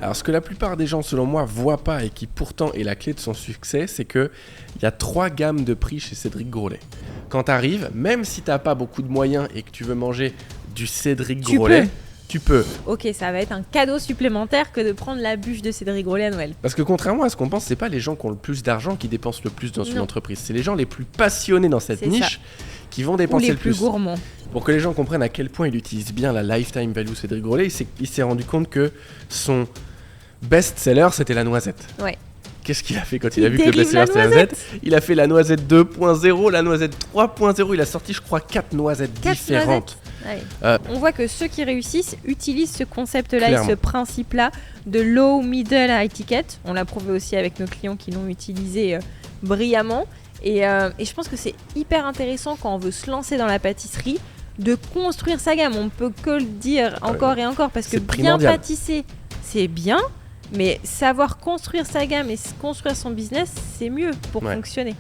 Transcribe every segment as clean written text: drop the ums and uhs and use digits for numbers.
Alors ce que la plupart des gens, selon moi, voient pas et qui pourtant est la clé de son succès, c'est qu'il y a 3 gammes de prix chez Cédric Grolet. Quand tu arrives, même si tu n'as pas beaucoup de moyens et que tu veux manger du Cédric Grolet, tu peux. Ok, ça va être un cadeau supplémentaire que de prendre la bûche de Cédric Grolet à Noël. Parce que contrairement à ce qu'on pense, c'est pas les gens qui ont le plus d'argent qui dépensent le plus dans une entreprise. C'est les gens les plus passionnés dans cette niche qui vont dépenser le plus. Ou les plus gourmands. Pour que les gens comprennent à quel point il utilise bien la lifetime value Cédric Grolet, il s'est rendu compte que son best-seller, c'était la noisette. Ouais. Qu'est-ce qu'il a fait quand il a vu que le best-seller c'était la noisette ? Il a fait la noisette 2.0, la noisette 3.0. Il a sorti, je crois, 4 noisettes différentes. Ouais. On voit que ceux qui réussissent utilisent ce concept-là et ce principe-là de low, middle, high ticket. On l'a prouvé aussi avec nos clients qui l'ont utilisé brillamment. Et je pense que c'est hyper intéressant quand on veut se lancer dans la pâtisserie de construire sa gamme. On ne peut que le dire encore et encore parce que bien pâtisser, c'est bien. Mais savoir construire sa gamme et construire son business, c'est mieux pour fonctionner.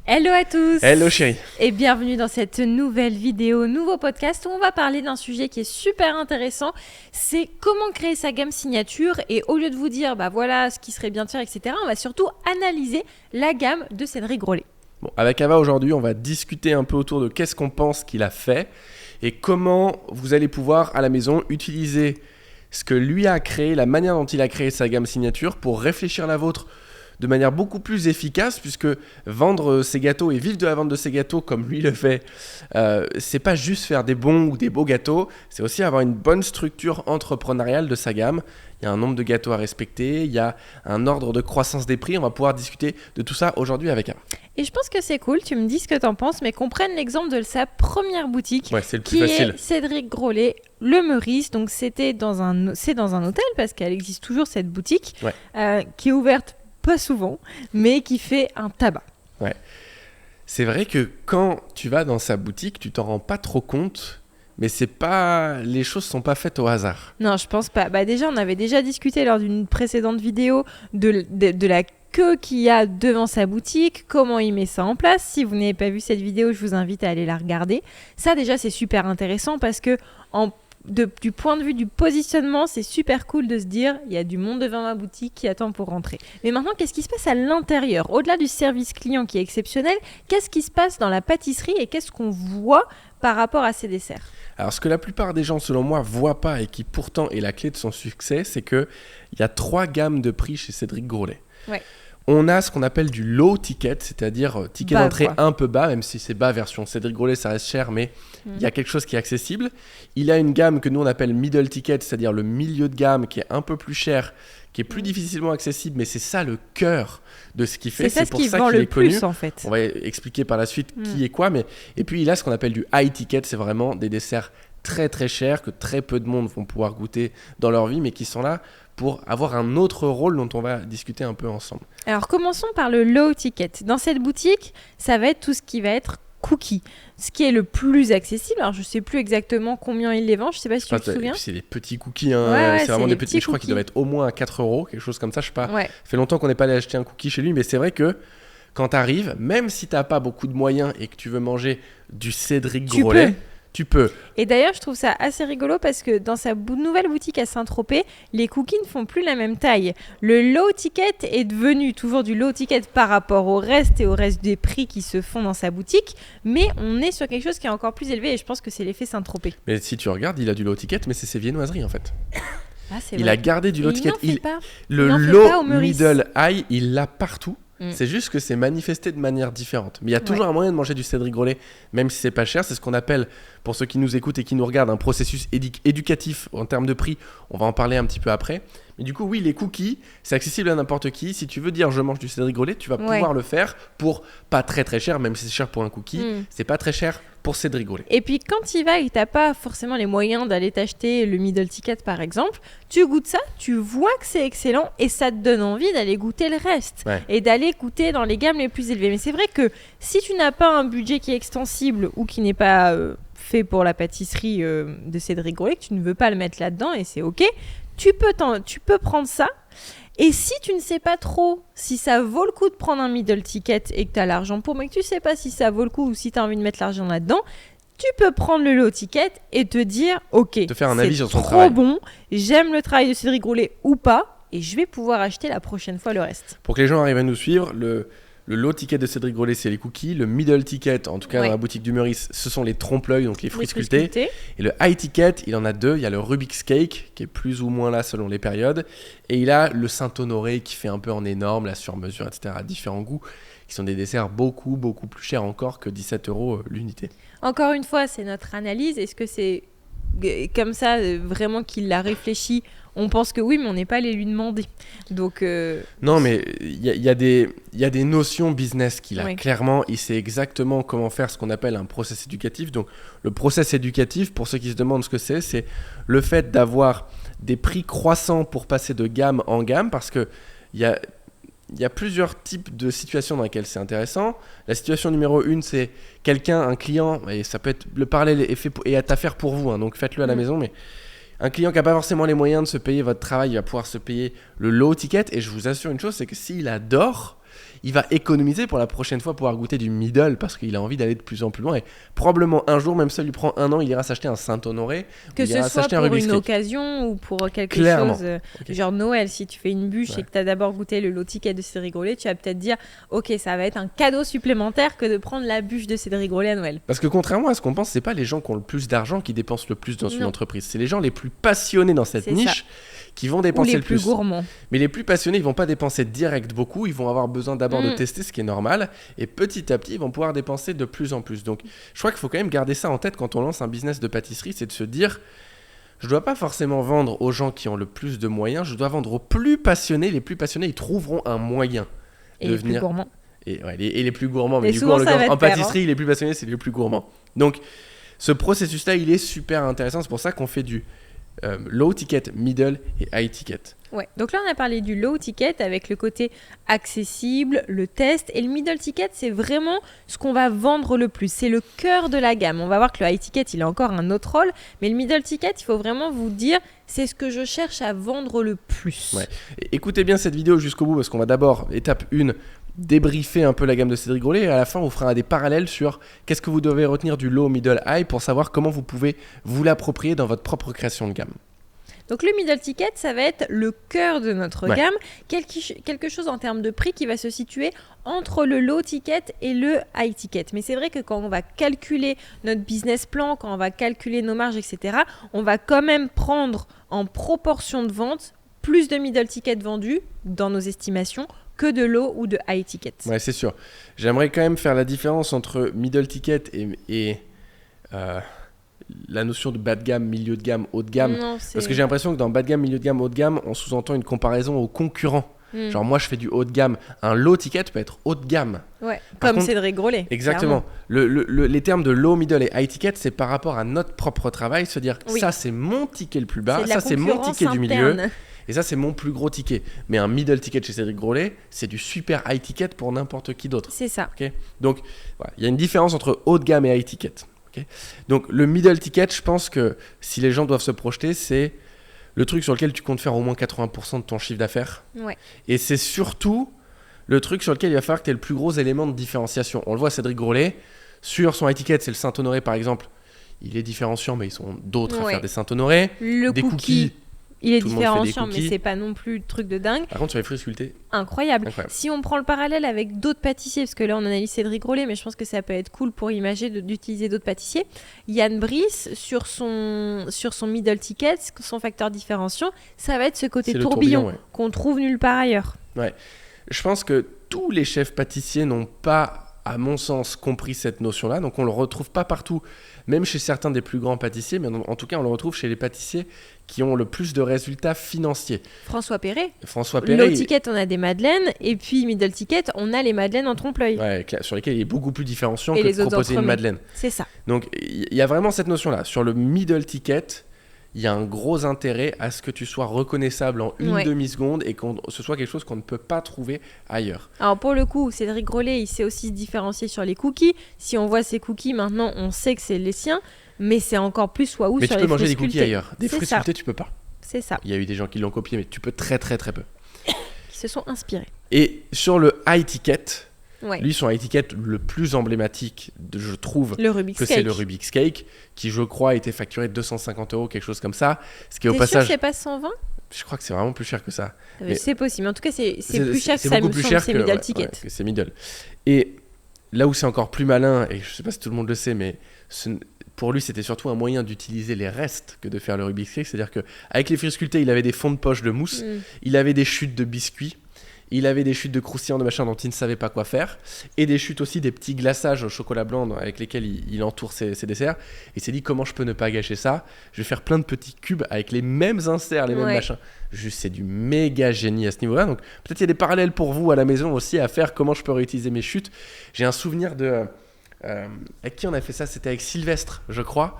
Hello à tous. Hello chérie. Et bienvenue dans cette nouvelle vidéo, nouveau podcast où on va parler d'un sujet qui est super intéressant. C'est comment créer sa gamme signature. Et au lieu de vous dire, bah voilà ce qui serait bien de faire, etc., on va surtout analyser la gamme de Cédric Grolet. Bon, avec Ava aujourd'hui, on va discuter un peu autour de qu'est-ce qu'on pense qu'il a fait et comment vous allez pouvoir à la maison utiliser ce que lui a créé, la manière dont il a créé sa gamme signature pour réfléchir la vôtre de manière beaucoup plus efficace, puisque vendre ses gâteaux et vivre de la vente de ses gâteaux comme lui le fait, c'est pas juste faire des bons ou des beaux gâteaux, c'est aussi avoir une bonne structure entrepreneuriale de sa gamme. Il y a un nombre de gâteaux à respecter, il y a un ordre de croissance des prix. On va pouvoir discuter de tout ça aujourd'hui avec Ava. Et je pense que c'est cool, tu me dis ce que t'en penses, mais qu'on prenne l'exemple de sa première boutique, c'est le plus qui facile. est Cédric Grolet, le Meurice. Donc c'est dans un hôtel, parce qu'elle existe toujours cette boutique, qui est ouverte pas souvent, mais qui fait un tabac. Ouais. C'est vrai que quand tu vas dans sa boutique, tu t'en rends pas trop compte, mais les choses sont pas faites au hasard. Non, je pense pas. Bah déjà, on avait déjà discuté lors d'une précédente vidéo de la queue qu'il y a devant sa boutique, comment il met ça en place. Si vous n'avez pas vu cette vidéo, je vous invite à aller la regarder. Ça déjà, c'est super intéressant parce que du point de vue du positionnement, c'est super cool de se dire il y a du monde devant ma boutique qui attend pour rentrer. Mais maintenant, qu'est-ce qui se passe à l'intérieur ? Au-delà du service client qui est exceptionnel, qu'est-ce qui se passe dans la pâtisserie et qu'est-ce qu'on voit par rapport à ces desserts ? Alors ce que la plupart des gens, selon moi, voient pas et qui pourtant est la clé de son succès, c'est qu'il y a 3 gammes de prix chez Cédric Grolet. Ouais. On a ce qu'on appelle du low ticket, c'est-à-dire ticket d'entrée un peu bas, même si c'est bas version Cédric Grolet, ça reste cher, mais il y a quelque chose qui est accessible. Il a une gamme que nous on appelle middle ticket, c'est-à-dire le milieu de gamme qui est un peu plus cher, qui est plus difficilement accessible, mais c'est ça le cœur de ce qu'il fait. C'est pour ça qu'il est connu. En fait. On va expliquer par la suite qui est quoi, et puis il a ce qu'on appelle du high ticket, c'est vraiment des desserts très très chers que très peu de monde vont pouvoir goûter dans leur vie, mais qui sont là pour avoir un autre rôle dont on va discuter un peu ensemble. Alors commençons par le low ticket. Dans cette boutique, ça va être tout ce qui va être cookies, ce qui est le plus accessible. Alors je sais plus exactement combien ils les vendent, je sais pas si tu te souviens. C'est des petits cookies, c'est vraiment des petits. Je crois qu'ils doivent être au moins à 4 €, quelque chose comme ça, je sais pas. Ça fait longtemps qu'on n'est pas allé acheter un cookie chez lui, mais c'est vrai que quand tu arrives, même si tu n'as pas beaucoup de moyens et que tu veux manger du Cédric Grolet, tu peux. Et d'ailleurs, je trouve ça assez rigolo parce que dans sa nouvelle boutique à Saint-Tropez, les cookies ne font plus la même taille. Le low ticket est devenu toujours du low ticket par rapport au reste et au reste des prix qui se font dans sa boutique, mais on est sur quelque chose qui est encore plus élevé et je pense que c'est l'effet Saint-Tropez. Mais si tu regardes, il a du low ticket, mais c'est ses viennoiseries en fait. Il a gardé du low ticket. Le low, middle, high, il l'a partout. C'est juste que c'est manifesté de manière différente. Mais il y a toujours un moyen de manger du Cédric Grolet, même si c'est pas cher. C'est ce qu'on appelle, pour ceux qui nous écoutent et qui nous regardent, un processus éducatif en termes de prix. On va en parler un petit peu après. Mais du coup, oui, les cookies, c'est accessible à n'importe qui. Si tu veux dire je mange du Cédric Grolet, tu vas pouvoir le faire pour pas très très cher, même si c'est cher pour un cookie. C'est pas très cher pour Cédric Grolet. Et puis quand tu y vas et que tu n'as pas forcément les moyens d'aller t'acheter le middle ticket par exemple, tu goûtes ça, tu vois que c'est excellent et ça te donne envie d'aller goûter le reste et d'aller goûter dans les gammes les plus élevées. Mais c'est vrai que si tu n'as pas un budget qui est extensible ou qui n'est pas fait pour la pâtisserie de Cédric Grolet, que tu ne veux pas le mettre là-dedans et c'est ok, tu peux prendre ça. Et si tu ne sais pas trop si ça vaut le coup de prendre un middle ticket et que tu as l'argent pour, mais que tu ne sais pas si ça vaut le coup ou si tu as envie de mettre l'argent là-dedans, tu peux prendre le low ticket et te dire ok, te faire un avis sur son trop travail. bon, j'aime le travail de Cédric Grolet ou pas, et je vais pouvoir acheter la prochaine fois le reste. Pour que les gens arrivent à nous suivre, le low ticket de Cédric Grolet, c'est les cookies. Le middle ticket, en tout cas dans la boutique du Meurice, ce sont les trompe-l'œil, donc les fruits sculptés. Et le high ticket, il en a 2. Il y a le Rubik's Cake, qui est plus ou moins là selon les périodes. Et il a le Saint-Honoré, qui fait un peu en énorme, la sur-mesure, etc. à différents goûts, qui sont des desserts beaucoup, beaucoup plus chers encore que 17 € l'unité. Encore une fois, c'est notre analyse. Est-ce que c'est comme ça vraiment qu'il l'a réfléchi? On pense que oui, mais on n'est pas allé lui demander. Donc, non, mais il y a des notions business qu'il a. Clairement, il sait exactement comment faire ce qu'on appelle un process éducatif. Donc, le process éducatif, pour ceux qui se demandent ce que c'est le fait d'avoir des prix croissants pour passer de gamme en gamme, parce qu'il y a plusieurs types de situations dans lesquelles c'est intéressant. La situation numéro 1, c'est un client, et ça peut être, le parallèle est à faire pour vous, hein, donc faites-le à la maison, mais un client qui n'a pas forcément les moyens de se payer votre travail, il va pouvoir se payer le low ticket, et je vous assure une chose, c'est que s'il adore, il va économiser pour la prochaine fois pouvoir goûter du middle parce qu'il a envie d'aller de plus en plus loin. Et probablement un jour, même ça lui prend 1 an, il ira s'acheter un Saint-Honoré. Que ce soit pour une occasion ou pour quelque chose, genre Noël. Si tu fais une bûche et que tu as d'abord goûté le low ticket de Cédric Grolet, tu vas peut-être dire ok, ça va être un cadeau supplémentaire que de prendre la bûche de Cédric Grolet à Noël. Parce que contrairement à ce qu'on pense, c'est pas les gens qui ont le plus d'argent qui dépensent le plus dans une entreprise. C'est les gens les plus passionnés dans cette niche qui vont dépenser le plus. Ou les plus gourmands. Mais les plus passionnés, ils vont pas dépenser direct beaucoup, ils vont avoir besoin d'abord de tester, ce qui est normal, et petit à petit, ils vont pouvoir dépenser de plus en plus. Donc, je crois qu'il faut quand même garder ça en tête quand on lance un business de pâtisserie, c'est de se dire, je dois pas forcément vendre aux gens qui ont le plus de moyens, je dois vendre aux plus passionnés. Les plus passionnés, ils trouveront un moyen de venir. Plus gourmands. Et les plus gourmands, mais du coup, en pâtisserie, les plus passionnés, c'est les plus gourmands. Donc, ce processus-là, il est super intéressant, c'est pour ça qu'on fait du low ticket, middle et high ticket. Ouais. Donc là, on a parlé du low ticket avec le côté accessible, le test. Et le middle ticket, c'est vraiment ce qu'on va vendre le plus. C'est le cœur de la gamme. On va voir que le high ticket, il a encore un autre rôle. Mais le middle ticket, il faut vraiment vous dire, c'est ce que je cherche à vendre le plus. Ouais. Écoutez bien cette vidéo jusqu'au bout parce qu'on va d'abord, étape 1, débriefer un peu la gamme de Cédric Grolet et à la fin on fera des parallèles sur qu'est-ce que vous devez retenir du low, middle, high pour savoir comment vous pouvez vous l'approprier dans votre propre création de gamme. Donc le middle ticket, ça va être le cœur de notre gamme, quelque chose en termes de prix qui va se situer entre le low ticket et le high ticket. Mais c'est vrai que quand on va calculer notre business plan, quand on va calculer nos marges, etc., on va quand même prendre en proportion de vente plus de middle ticket vendus dans nos estimations que de low ou de high ticket. Ouais, c'est sûr. J'aimerais quand même faire la différence entre middle ticket et la notion de bas de gamme, milieu de gamme, haut de gamme. Non, parce que j'ai l'impression que dans bas de gamme, milieu de gamme, haut de gamme, on sous-entend une comparaison aux concurrents. Genre moi je fais du haut de gamme. Un low ticket peut être haut de gamme. Ouais, comme Cédric Grolet. Exactement. Les termes de low, middle et high ticket, c'est par rapport à notre propre travail. Se dire ça c'est mon ticket le plus bas, ça c'est mon ticket du milieu. Et ça, c'est mon plus gros ticket. Mais un middle ticket chez Cédric Grolet, c'est du super high ticket pour n'importe qui d'autre. C'est ça. Okay, donc, voilà, il y a une différence entre haut de gamme et high ticket. Okay, donc, le middle ticket, je pense que si les gens doivent se projeter, c'est le truc sur lequel tu comptes faire au moins 80% de ton chiffre d'affaires. Ouais. Et c'est surtout le truc sur lequel il va falloir que tu aies le plus gros élément de différenciation. On le voit, Cédric Grolet, sur son high ticket, c'est le Saint-Honoré par exemple. Il est différenciant, mais ils sont d'autres à faire des Saint-Honoré. Des cookies. Il est différenciant, mais c'est pas non plus le truc de dingue. Par contre, sur les fruits sculptés, incroyable. Si on prend le parallèle avec d'autres pâtissiers, parce que là on analyse Cédric Grolet, mais je pense que ça peut être cool pour imaginer d'utiliser d'autres pâtissiers. Yann Brice, sur son middle ticket, son facteur différenciant, ça va être ce côté tourbillon qu'on trouve nulle part ailleurs. Ouais. Je pense que tous les chefs pâtissiers n'ont pas, à mon sens, compris cette notion-là. Donc on le retrouve pas partout, même chez certains des plus grands pâtissiers, mais en tout cas on le retrouve chez les pâtissiers qui ont le plus de résultats financiers. François Perret. Low ticket, on a des madeleines, et puis middle ticket, on a les madeleines en trompe-l'œil. Ouais, sur lesquelles il est beaucoup plus différenciant que de proposer une madeleine. C'est ça. Donc il y a vraiment cette notion-là. Sur le middle ticket, il y a un gros intérêt à ce que tu sois reconnaissable en une demi-seconde et que ce soit quelque chose qu'on ne peut pas trouver ailleurs. Alors pour le coup, Cédric Grolet, il sait aussi se différencier sur les cookies. Si on voit ses cookies, maintenant, on sait que c'est les siens. Mais c'est encore plus sur les fruits sculptés. Mais tu peux manger des cookies ailleurs. Des fruits sculptés, tu peux pas. C'est ça. Il y a eu des gens qui l'ont copié, mais tu peux très très très peu. Qui se sont inspirés. Et sur le high ticket, Ouais. Lui, son étiquette le plus emblématique, je trouve, Le Rubik's que Cake. c'est le Rubik's Cake, qui, je crois, a été facturé 250 €, quelque chose comme ça. Ce qui est au T'es passage. sûr que c'est pas 120 ? Je crois que c'est vraiment plus cher que ça. Mais- C'est possible. En tout cas, c'est plus cher que c'est ça, beaucoup me plus semble, cher c'est que, middle ouais, ticket. ouais, que c'est middle. Et là où c'est encore plus malin, et je sais pas si tout le monde le sait, mais pour lui, c'était surtout un moyen d'utiliser les restes que de faire le Rubik's Cake. C'est-à-dire qu'avec les fruits sculptés, il avait des fonds de poche de mousse, il avait des chutes de biscuits, il avait des chutes de croustillants de machin dont il ne savait pas quoi faire, et des chutes aussi des petits glaçages au chocolat blanc avec lesquels il entoure ses desserts. Et il s'est dit, comment je peux ne pas gâcher ça ? Je vais faire plein de petits cubes avec les mêmes inserts, les mêmes machins. Juste, c'est du méga génie à ce niveau-là. Donc peut-être il y a des parallèles pour vous à la maison aussi à faire, comment je peux réutiliser mes chutes. J'ai un souvenir de... avec qui on a fait ça ? C'était avec Sylvestre, je crois.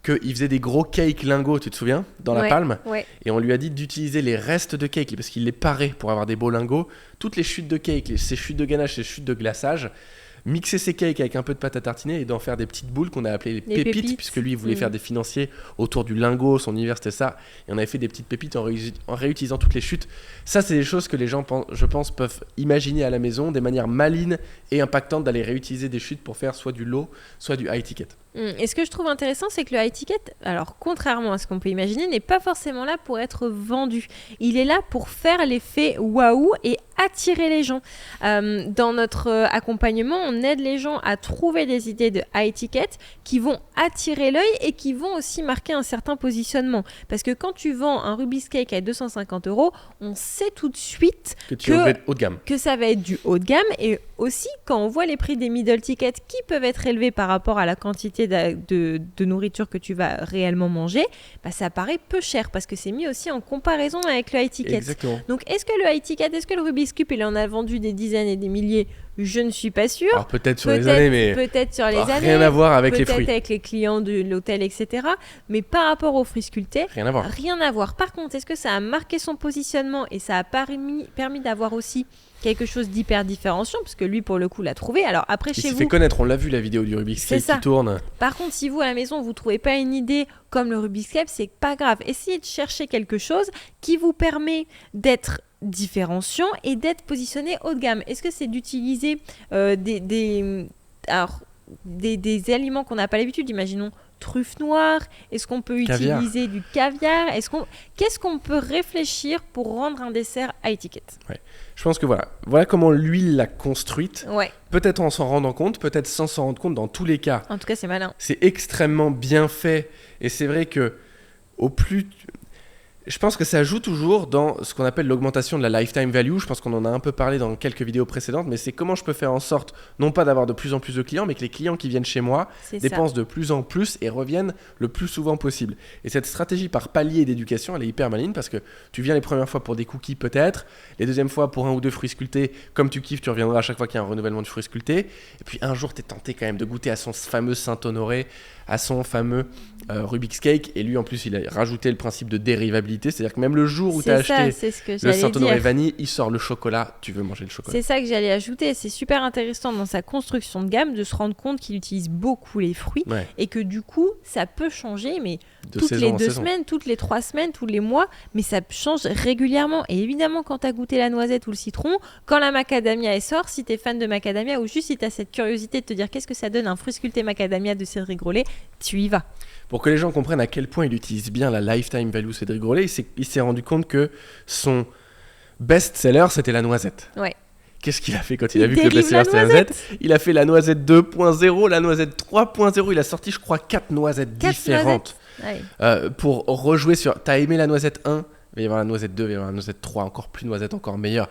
Qu'il faisait des gros cakes lingots, tu te souviens, dans la palme. Ouais. Et on lui a dit d'utiliser les restes de cake, parce qu'il les parait pour avoir des beaux lingots. Toutes les chutes de cake, ces chutes de ganache, ces chutes de glaçage, mixer ces cakes avec un peu de pâte à tartiner et d'en faire des petites boules qu'on a appelées les pépites, puisque lui il voulait faire des financiers autour du lingot, son univers c'était ça. Et on avait fait des petites pépites en réutilisant toutes les chutes. Ça, c'est des choses que les gens, je pense, peuvent imaginer à la maison, des manières malines et impactantes d'aller réutiliser des chutes pour faire soit du low, soit du high ticket. Et ce que je trouve intéressant, c'est que le high ticket, alors contrairement à ce qu'on peut imaginer, n'est pas forcément là pour être vendu. Il est là pour faire l'effet waouh et attirer les gens. Dans notre accompagnement, on aide les gens à trouver des idées de high ticket qui vont attirer l'œil et qui vont aussi marquer un certain positionnement. Parce que quand tu vends un Rubik's Cake à 250 €, on sait tout de suite haut de gamme. Que ça va être du haut de gamme. Et aussi, quand on voit les prix des middle tickets qui peuvent être élevés par rapport à la quantité de nourriture que tu vas réellement manger, bah ça paraît peu cher parce que c'est mis aussi en comparaison avec le high ticket. Exactement. Donc est-ce que le high ticket, est-ce que le Rubik's Cube, il en a vendu des dizaines et des milliers ? Je ne suis pas sûre. Alors peut-être sur les années, mais peut-être sur les années, rien à voir avec les fruits. Peut-être avec les clients de l'hôtel, etc. Mais par rapport aux fruits sculptés, rien à voir. Rien à voir. Par contre, est-ce que ça a marqué son positionnement et ça a permis d'avoir aussi quelque chose d'hyper différenciant, parce que lui, pour le coup, l'a trouvé. Alors après, chez vous... Il s'est fait connaître, on l'a vu, la vidéo du Rubik's Cube qui tourne. Par contre, si vous, à la maison, vous ne trouvez pas une idée comme le Rubik's Cube, c'est pas grave. Essayez de chercher quelque chose qui vous permet d'être différenciant et d'être positionné haut de gamme. Est-ce que c'est d'utiliser des aliments qu'on n'a pas l'habitude, imaginons truffe noire, est-ce qu'on peut utiliser du caviar, qu'est-ce qu'on peut réfléchir pour rendre un dessert high ticket ? Je pense que voilà comment lui l'a construite. Ouais. Peut-être en s'en rendant compte, peut-être sans s'en rendre compte, dans tous les cas. En tout cas, c'est malin. C'est extrêmement bien fait et c'est vrai que je pense que ça joue toujours dans ce qu'on appelle l'augmentation de la lifetime value. Je pense qu'on en a un peu parlé dans quelques vidéos précédentes, mais c'est comment je peux faire en sorte, non pas d'avoir de plus en plus de clients, mais que les clients qui viennent chez moi dépensent de plus en plus et reviennent le plus souvent possible. Et cette stratégie par palier d'éducation, elle est hyper maligne parce que tu viens les premières fois pour des cookies peut-être, les deuxièmes fois pour un ou deux fruits sculptés. Comme tu kiffes, tu reviendras à chaque fois qu'il y a un renouvellement de fruits sculptés. Et puis un jour, tu es tenté quand même de goûter à son fameux Saint-Honoré, à son fameux Rubik's Cake. Et lui, en plus, il a rajouté le principe de dérivabilité. C'est-à-dire que même le jour où tu as acheté le Saint-Honoré vanille, il sort le chocolat, tu veux manger le chocolat. C'est ça que j'allais ajouter. C'est super intéressant dans sa construction de gamme de se rendre compte qu'il utilise beaucoup les fruits et que du coup, ça peut changer, mais toutes les 2 semaines, toutes les 3 semaines, tous les mois, mais ça change régulièrement. Et évidemment, quand tu as goûté la noisette ou le citron, quand la macadamia elle sort, si tu es fan de macadamia ou juste si tu as cette curiosité de te dire qu'est-ce que ça donne un fruit sculpté macadamia de Cédric Grolet, tu y vas. Pour que les gens comprennent à quel point il utilise bien la lifetime value Cédric Grolet, il s'est rendu compte que son best-seller, c'était la noisette. Ouais. Qu'est-ce qu'il a fait quand il a vu que le best-seller c'était la noisette ? Il a fait la noisette 2.0, la noisette 3.0. Il a sorti, je crois, 4 noisettes différentes. Pour rejouer sur... T'as aimé la noisette 1 ? Il va y avoir la noisette 2, il va y avoir la noisette 3, encore plus noisette, encore meilleure.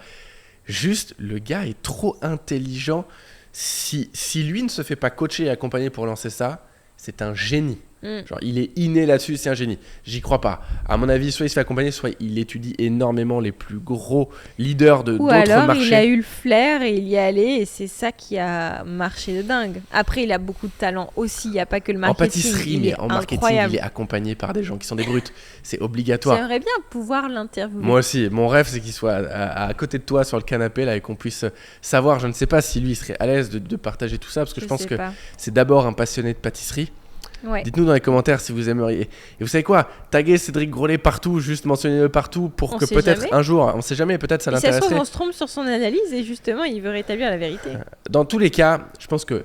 Juste, le gars est trop intelligent. Si lui ne se fait pas coacher et accompagner pour lancer ça, c'est un génie. Genre, il est inné là-dessus, c'est un génie. J'y crois pas. À mon avis, soit il se fait accompagner, soit il étudie énormément les plus gros leaders d'autres marchés. Ou alors, il a eu le flair et il y est allé et c'est ça qui a marché de dingue. Après, il a beaucoup de talent aussi. Il n'y a pas que le marketing. En pâtisserie, mais en marketing, il est accompagné par des gens qui sont des brutes. C'est obligatoire. J'aimerais bien pouvoir l'interviewer. Moi aussi. Mon rêve, c'est qu'il soit à côté de toi sur le canapé là, et qu'on puisse savoir. Je ne sais pas si lui il serait à l'aise de partager tout ça parce que je pense que c'est d'abord un passionné de pâtisserie. Ouais. Dites-nous dans les commentaires si vous aimeriez. Et vous savez quoi ? Taguez Cédric Grolet partout, juste mentionnez-le partout pour que peut-être un jour, on sait jamais, peut-être ça l'intéresserait. Ça se trouve, on se trompe sur son analyse et justement, il veut rétablir la vérité. dans tous les cas, je pense que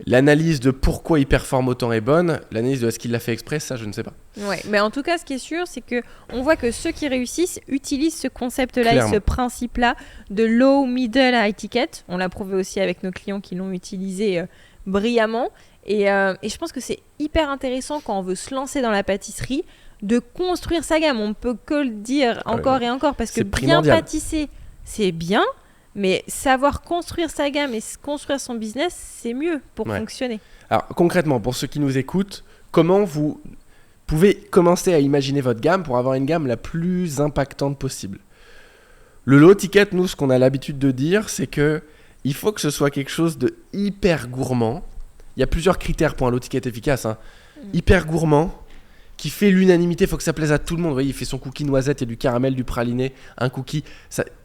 l'analyse de pourquoi il performe autant est bonne. L'analyse de est-ce qu'il l'a fait exprès, ça, je ne sais pas. Ouais, mais en tout cas, ce qui est sûr, c'est que on voit que ceux qui réussissent utilisent ce concept-là Clairement. et ce principe-là de low, middle, high ticket. On l'a prouvé aussi avec nos clients qui l'ont utilisé brillamment. Et je pense que c'est hyper intéressant quand on veut se lancer dans la pâtisserie de construire sa gamme. On ne peut que le dire encore et encore parce que C'est bien primordial. pâtisser, c'est bien. Mais savoir construire sa gamme et construire son business, c'est mieux pour fonctionner. Alors concrètement, pour ceux qui nous écoutent, comment vous pouvez commencer à imaginer votre gamme pour avoir une gamme la plus impactante possible? Le low ticket, nous, ce qu'on a l'habitude de dire, c'est que il faut que ce soit quelque chose de hyper gourmand. Il y a plusieurs critères pour un low ticket efficace. Hyper gourmand, qui fait l'unanimité, il faut que ça plaise à tout le monde. Vous voyez, il fait son cookie noisette, il y a du caramel, du praliné, un cookie.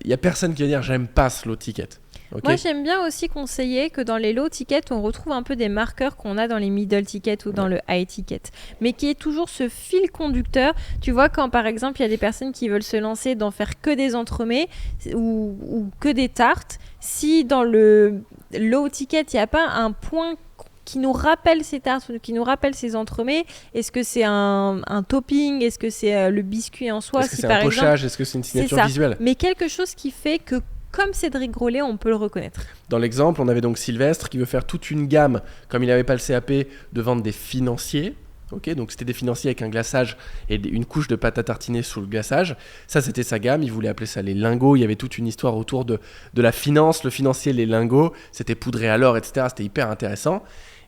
Il n'y a personne qui va dire j'aime pas ce low ticket. Okay. Moi, j'aime bien aussi conseiller que dans les low tickets, on retrouve un peu des marqueurs qu'on a dans les middle tickets ou dans le high ticket, mais qui est toujours ce fil conducteur. Tu vois, quand par exemple, il y a des personnes qui veulent se lancer dans faire que des entremets ou que des tartes, si dans le low ticket, il n'y a pas un point qui nous rappelle ces tartes, qui nous rappelle ces entremets. Est-ce que c'est un topping? Est-ce que c'est le biscuit en soi? Est-ce que c'est un pochage? Est-ce que c'est une signature visuelle? Mais quelque chose qui fait que, comme Cédric Grolet, on peut le reconnaître. Dans l'exemple, on avait donc Sylvestre qui veut faire toute une gamme, comme il n'avait pas le CAP, de vendre des financiers. Okay, donc c'était des financiers avec un glaçage et une couche de pâte à tartiner sous le glaçage. Ça, c'était sa gamme. Il voulait appeler ça les lingots. Il y avait toute une histoire autour de la finance, le financier, les lingots. C'était poudré à l'or, etc. C'était hyper intéressant.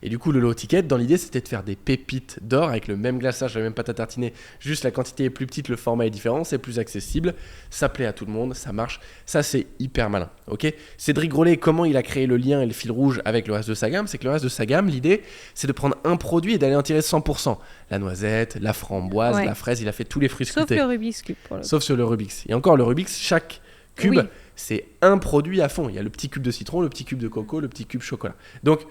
Et du coup, le low ticket, dans l'idée, c'était de faire des pépites d'or avec le même glaçage, la même pâte à tartiner. Juste la quantité est plus petite, le format est différent, c'est plus accessible. Ça plaît à tout le monde, ça marche. Ça, c'est hyper malin. Okay, Cédric Grolet, comment il a créé le lien et le fil rouge avec le reste de sa gamme? C'est que le reste de sa gamme, l'idée, c'est de prendre un produit et d'aller en tirer 100%. La noisette, la framboise, la fraise, il a fait tous les fruits sculptés. Sauf le Rubik's Cube. Sauf sur le Rubik's. Et encore, le Rubik's, chaque cube, c'est un produit à fond. Il y a le petit cube de citron, le petit cube de coco, le petit cube chocolat. Donc,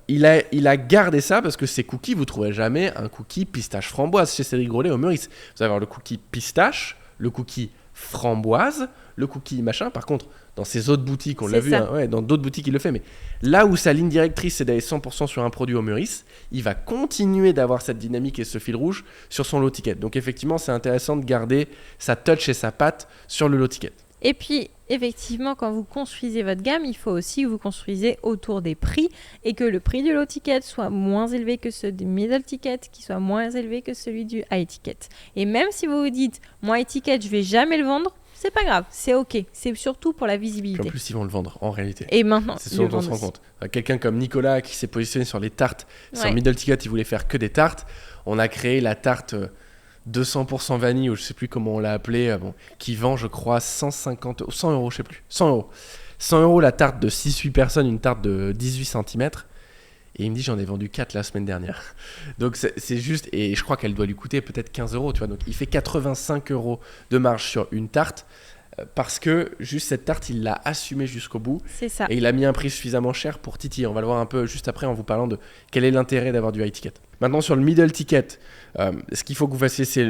il a gardé ça parce que ces cookies, vous ne trouverez jamais un cookie pistache framboise chez Cédric Grolet au Meurice. Vous allez avoir le cookie pistache, le cookie framboise, le cookie machin. Par contre, dans ces autres boutiques, on l'a vu, dans d'autres boutiques, il le fait. Mais là où sa ligne directrice, c'est d'aller 100% sur un produit au Meurice, il va continuer d'avoir cette dynamique et ce fil rouge sur son low ticket. Donc effectivement, c'est intéressant de garder sa touch et sa patte sur le low ticket. Et puis, effectivement, quand vous construisez votre gamme, il faut aussi que vous construisez autour des prix et que le prix du low ticket soit moins élevé que celui du middle ticket, qui soit moins élevé que celui du high ticket. Et même si vous vous dites, mon high ticket, je vais jamais le vendre, c'est pas grave, c'est ok. C'est surtout pour la visibilité. Puis en plus, ils vont le vendre en réalité. Et maintenant, c'est ce dont on se rend compte. Quelqu'un comme Nicolas qui s'est positionné sur les tartes, sur middle ticket, il voulait faire que des tartes. On a créé la tarte 200% vanille, ou je sais plus comment on l'a appelé, qui vend, je crois, 100 euros, je sais plus. 100 euros. 100 euros la tarte de 6-8 personnes, une tarte de 18 cm. Et il me dit, j'en ai vendu 4 la semaine dernière. Donc c'est juste, et je crois qu'elle doit lui coûter peut-être 15 euros, tu vois. Donc il fait 85 euros de marge sur une tarte. Parce que juste cette tarte, il l'a assumée jusqu'au bout. C'est ça. Et il a mis un prix suffisamment cher pour titiller. On va le voir un peu juste après en vous parlant de quel est l'intérêt d'avoir du high ticket. Maintenant, sur le middle ticket, ce qu'il faut que vous fassiez, c'est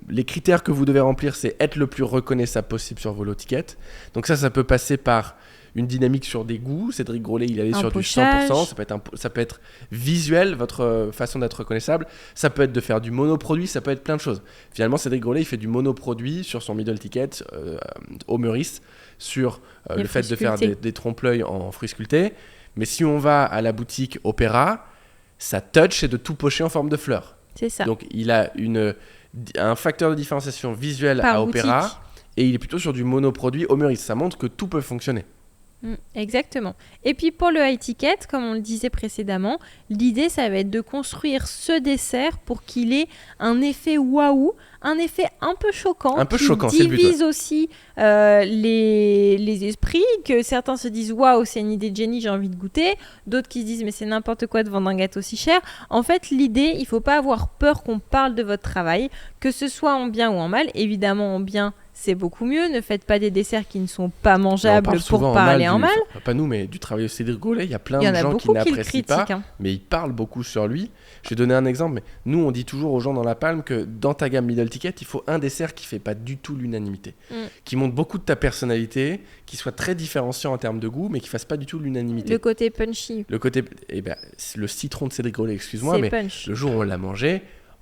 les critères que vous devez remplir, c'est être le plus reconnaissable possible sur vos low tickets. Donc ça peut passer par une dynamique sur des goûts. Cédric Grolet, il allait sur pochage. Du 100%. Ça peut être visuel, votre façon d'être reconnaissable. Ça peut être de faire du monoproduit, ça peut être plein de choses. Finalement, Cédric Grolet, il fait du monoproduit sur son middle ticket au Meurice, sur le fait de faire des trompe-l'œil en fruits sculptés. Mais si on va à la boutique Opéra, sa touch, c'est de tout pocher en forme de fleurs. C'est ça. Donc, il a un facteur de différenciation visuelle à Opéra et il est plutôt sur du monoproduit au Meurice. Ça montre que tout peut fonctionner. Exactement. Et puis pour le high ticket, comme on le disait précédemment, l'idée ça va être de construire ce dessert pour qu'il ait un effet waouh, un effet un peu choquant, qui divise aussi les esprits, que certains se disent waouh, c'est une idée de génie, j'ai envie de goûter, d'autres qui se disent mais c'est n'importe quoi de vendre un gâteau si cher. En fait, l'idée, il faut pas avoir peur qu'on parle de votre travail, que ce soit en bien ou en mal. Évidemment, en bien, c'est beaucoup mieux. Ne faites pas des desserts qui ne sont pas Mais on mangeables parle pour souvent parler en mal. enfin, pas nous, mais du travail de Cédric Grolet. Il y a plein Il y en de a gens qui beaucoup qui le n'apprécient pas, critiquent. Hein. mais ils parlent beaucoup sur lui. Je vais donner un exemple. Mais nous, on dit toujours aux gens dans la palme que dans ta gamme middle ticket, il faut un dessert qui fait pas du tout l'unanimité, qui montre beaucoup de ta personnalité, qui soit très différenciant en termes de goût, mais qui fasse pas du tout l'unanimité. Le côté punchy, Le côté, le citron de Cédric Grolet, excuse-moi, c'est mais punch. le jour où on l'a mangé,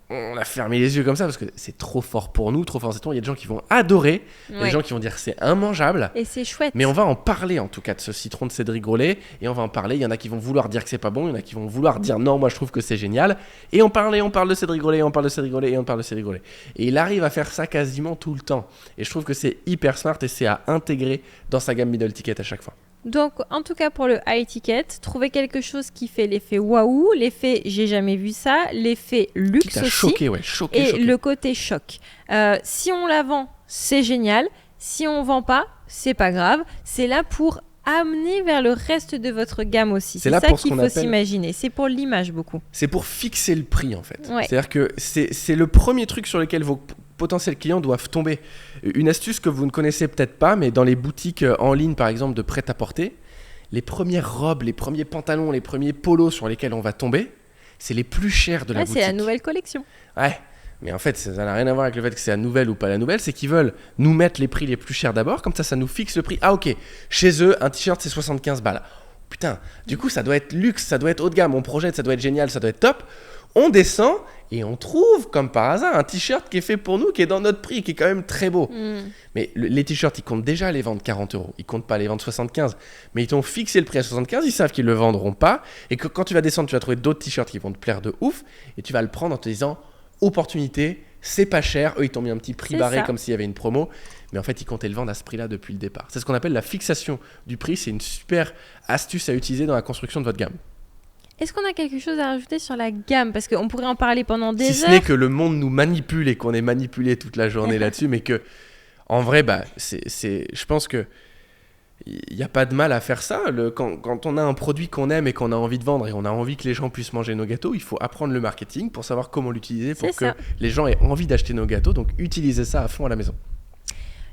on a fermé les yeux comme ça parce que c'est trop fort pour nous, trop fort en citron. Il y a des gens qui vont adorer, il y a Ouais. des gens qui vont dire que c'est immangeable. Et c'est chouette. Mais on va en parler en tout cas de ce citron de Cédric Grolet, et on va en parler. Il y en a qui vont vouloir dire que c'est pas bon, il y en a qui vont vouloir dire non, moi je trouve que c'est génial. Et on parle de Cédric Grolet, on parle de Cédric Grolet, et on parle de Cédric Grolet. Et il arrive à faire ça quasiment tout le temps. Et je trouve que c'est hyper smart et c'est à intégrer dans sa gamme middle ticket à chaque fois. Donc, en tout cas, pour le high ticket, trouvez quelque chose qui fait l'effet waouh, l'effet j'ai jamais vu ça, l'effet Qui luxe t'a aussi, choqué, et choqué. le côté choc. Si on la vend, c'est génial. Si on vend pas, c'est pas grave. C'est là pour amener vers le reste de votre gamme aussi. C'est C'est là ça pour ce qu'il qu'on faut appelle- s'imaginer. C'est pour l'image beaucoup. C'est pour fixer le prix en fait. Ouais. C'est-à-dire que c'est le premier truc sur lequel vos potentiels clients doivent tomber. Une astuce que vous ne connaissez peut-être pas, mais dans les boutiques en ligne par exemple de prêt-à-porter, les premières robes, les premiers pantalons, les premiers polos sur lesquels on va tomber, c'est les plus chers de la Là, boutique. c'est la nouvelle collection. Ouais, mais en fait, ça n'a rien à voir avec le fait que c'est la nouvelle ou pas la nouvelle, c'est qu'ils veulent nous mettre les prix les plus chers d'abord, comme ça nous fixe le prix. Ah ok, chez eux, un t-shirt c'est 75 balles. Putain, du coup ça doit être luxe, ça doit être haut de gamme, on projette, ça doit être génial, ça doit être top. On descend et on trouve, comme par hasard, un t-shirt qui est fait pour nous, qui est dans notre prix, qui est quand même très beau. Mais les t-shirts, ils comptent déjà les vendre 40 €. Ils comptent pas les vendre 75. Mais ils t'ont fixé le prix à 75, ils savent qu'ils le vendront pas. Et que quand tu vas descendre, tu vas trouver d'autres t-shirts qui vont te plaire de ouf. Et tu vas le prendre en te disant, opportunité, c'est pas cher. Eux, ils t'ont mis un petit prix C'est barré ça. comme s'il y avait une promo. Mais en fait, ils comptaient le vendre à ce prix-là depuis le départ. C'est ce qu'on appelle la fixation du prix. C'est une super astuce à utiliser dans la construction de votre gamme. Est-ce qu'on a quelque chose à rajouter sur la gamme? Parce qu'on pourrait en parler pendant des Si ce heures. n'est que le monde nous manipule et qu'on est manipulé toute la journée là-dessus, mais que, en vrai, je pense que il n'y a pas de mal à faire ça. Quand on a un produit qu'on aime et qu'on a envie de vendre et on a envie que les gens puissent manger nos gâteaux, il faut apprendre le marketing pour savoir comment l'utiliser pour C'est que ça. les gens aient envie d'acheter nos gâteaux. Donc, utilisez ça à fond à la maison.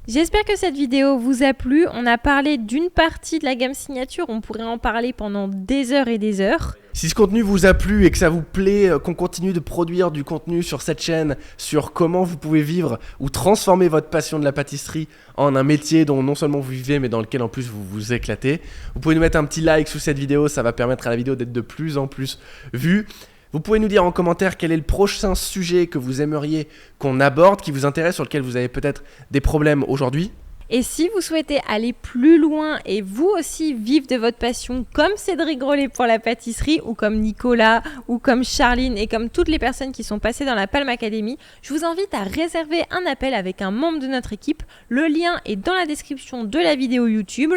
J'espère que cette vidéo vous a plu. On a parlé d'une partie de la gamme signature. On pourrait en parler pendant des heures et des heures. Si ce contenu vous a plu et que ça vous plaît, qu'on continue de produire du contenu sur cette chaîne, sur comment vous pouvez vivre ou transformer votre passion de la pâtisserie en un métier dont non seulement vous vivez, mais dans lequel en plus vous vous éclatez, vous pouvez nous mettre un petit like sous cette vidéo, ça va permettre à la vidéo d'être de plus en plus vue. Vous pouvez nous dire en commentaire quel est le prochain sujet que vous aimeriez qu'on aborde, qui vous intéresse, sur lequel vous avez peut-être des problèmes aujourd'hui. Et si vous souhaitez aller plus loin et vous aussi vivre de votre passion comme Cédric Grolet pour la pâtisserie ou comme Nicolas ou comme Charline et comme toutes les personnes qui sont passées dans la Palm Academy, je vous invite à réserver un appel avec un membre de notre équipe. Le lien est dans la description de la vidéo YouTube,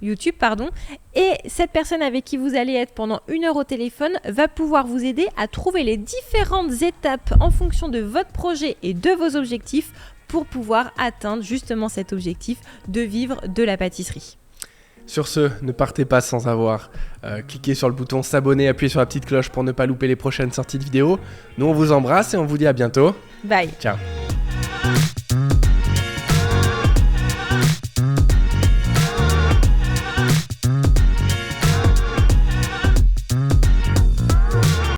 et cette personne avec qui vous allez être pendant 1 heure au téléphone va pouvoir vous aider à trouver les différentes étapes en fonction de votre projet et de vos objectifs pour pouvoir atteindre justement cet objectif de vivre de la pâtisserie. Sur ce, ne partez pas sans avoir cliqué sur le bouton s'abonner, appuyez sur la petite cloche pour ne pas louper les prochaines sorties de vidéos. Nous on vous embrasse et on vous dit à bientôt. Bye. Ciao.